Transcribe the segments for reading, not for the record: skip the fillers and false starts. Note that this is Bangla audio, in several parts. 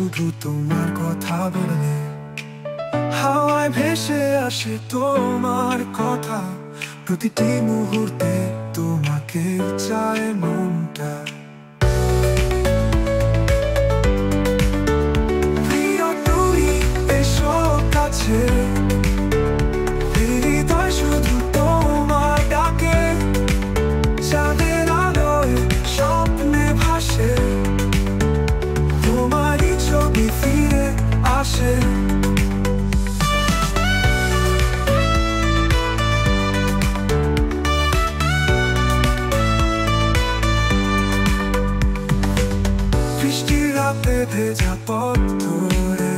শুধু তোমার কথা বললে হাওয়ায় ভেসে আসে তোমার কথা প্রতিটি মুহূর্তে তোমাকে চায় মনটা প্রিয় তুমি এসো কাছে হৃদয় শুধু তোমার ডাকে চাঁদের আলোয় স্বপ্নে ভাসে তোমারই ছবি ফিরে আসে বৃষ্টির রাতে ভেজা পথ ধরে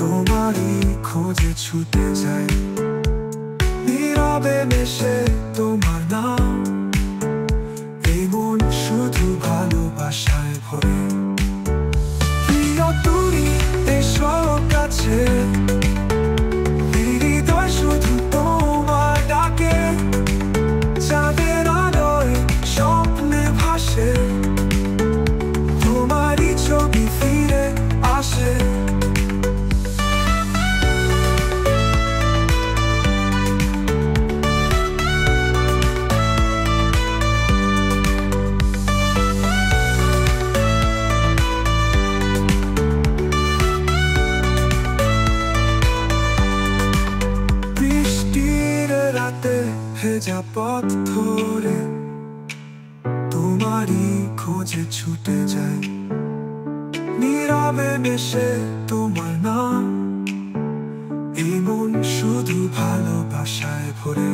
তোমারই খোঁজে ছুটে যাই নীরবে মেশে তোমার নাম এই মন শুধু ভালোবাসায় ভরে প্রিয় তুমি এসো কাছে হৃদয় শুধু তোমার ডাকে চাঁদের আলোয় স্বপ্নে ভাসে তোমারই ছবি ফিরে আসে ভেজা পথ ধরে তোমারই খোঁজে ছুটে যাই নীরবে মেশে তোমার নাম এই মন শুধু ভালোবাসায় ভরে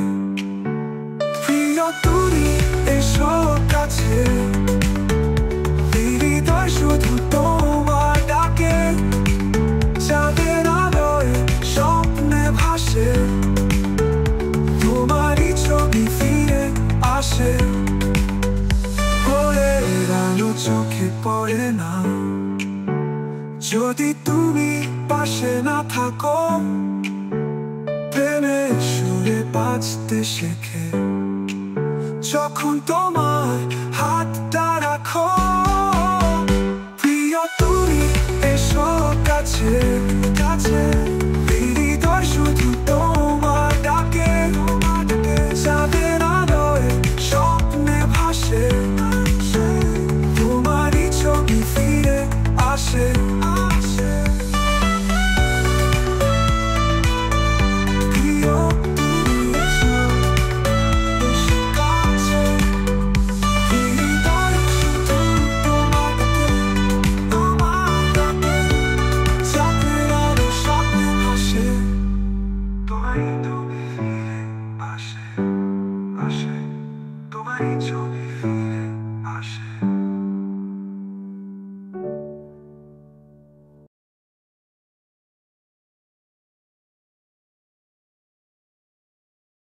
প্রিয় তুমি এসো কাছে হৃদয় শুধু তোমার ডাকে চাঁদের আলোয় স্বপ্নে ভাসে তোমারই ছবি ফিরে আসে ভোরের আলো চোখে পড়ে না যদি তুমি পাশে না থাকো প্রেমের সুরে বাজতে শেখে যখন তোমার